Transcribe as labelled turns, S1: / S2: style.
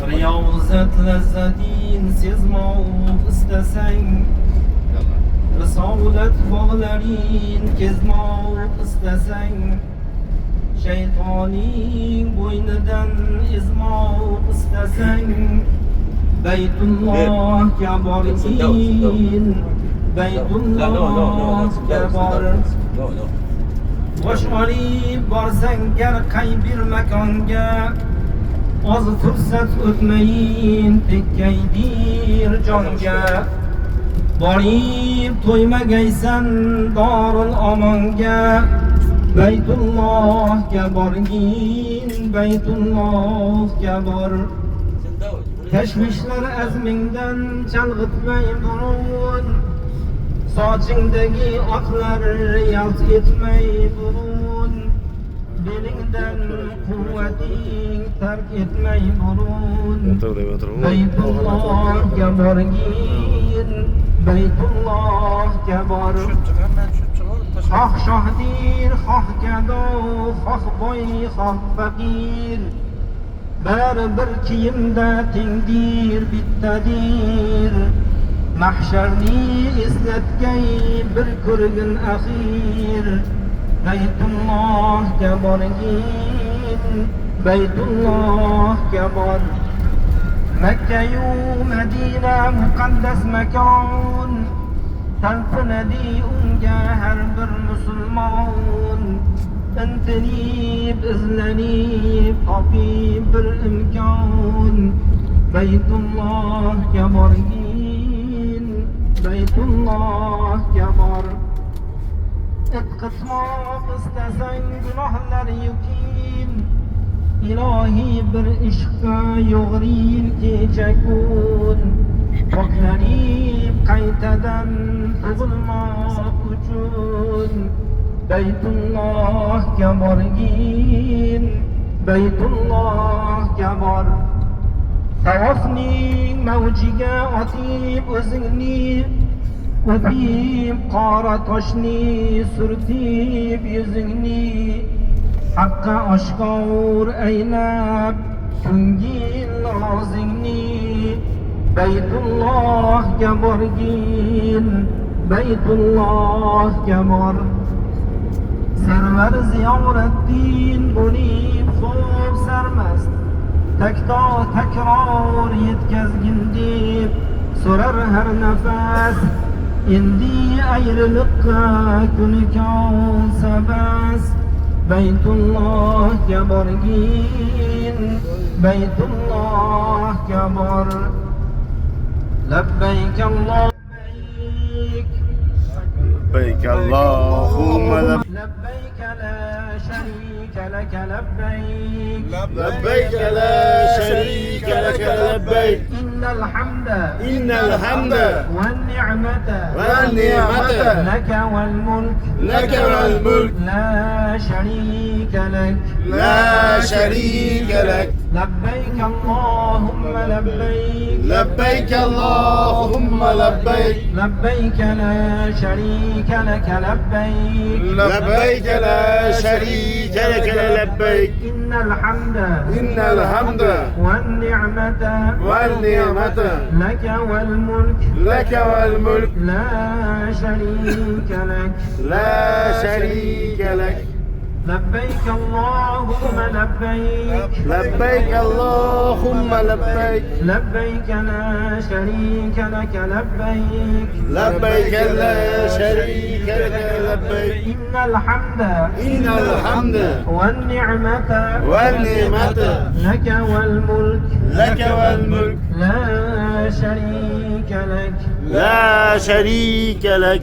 S1: Riyozat lazzatin sezmoq istasang, risolat bog'larin kezmoq istasang, shaytoning bo'ynidan ezmoq istasang, Baytullohga borgin, Baytullohga bor. Bosh olib borsang gar qay bir makonga, oz fursat o'tmayin tekkaydir jonga. Borib to'ymagaysan dorul omonga, Baytullohga borgin, Baytullohga bor. Tashvishlar azmingdan chalg'itmay burun, sochingdagi oqlar yalt etmay burun, belingdan quvvating tark etmay burun. Baytullohga borgin, Baytullohga bor. Xoh shohdir, xoh gado, xoh boy, xoh faqir, bari bir kiyimda tengdir, bittadir. Mahsharni eslatgay bir ko'rgin axir, Baytullohga borgin, Baytullohga bor. Makka-yu Madina muqaddas makon, talpinadi unga har bir musulmon. Intilib, izlanib, topib bir imkon, Baytullohga borgin, Baytullohga bor. Itqitmoq istasang gunohlar yukin, ilohiy bir ishqqa yo'g'ril kecha kun. Poklanib qaytadan tug'ilmoq uchun, Baytullohga borgin, Baytullohga bor. Tavofning mavjiga otib o'zingni, o'pib qora toshni surtib yuzingni, haqqa oshkor aylab tungil rozingni, Baytullohga borgin, Baytullohga bor. Sarvar ziyoratdin bo'lib xo'p sarmast, takto takror yetkazgin deb so'rar har nafas. Endi ayriliqqa kuni kolsa bas, Baytullohga borgin, Baytullohga bor. Labbayk Allohumma
S2: لبيك اللهم
S1: لبيك لا شريك لك لبيك
S2: لبيك لا شريك لك لبيك
S1: إن الحمد
S2: والنعمة
S1: لك والملك
S2: لك والملك
S1: لا شريك لك لبيك اللهم لبيك
S2: لبيك اللهم لبيك
S1: لبيك لا شريك لك لبيك
S2: لبيك لا شريك لك لبيك
S1: إن الحمد والنعمة
S2: لك والملك
S1: لا شريك لك لبيك اللهم لبيك
S2: لبيك اللهم لبيك
S1: لبيك لا شريك لك لبيك
S2: لبيك لا شريك لك لبيك
S1: إن الحمد والنعمة لك والملك
S2: لك
S1: لا شريك لك
S2: لا شريك لك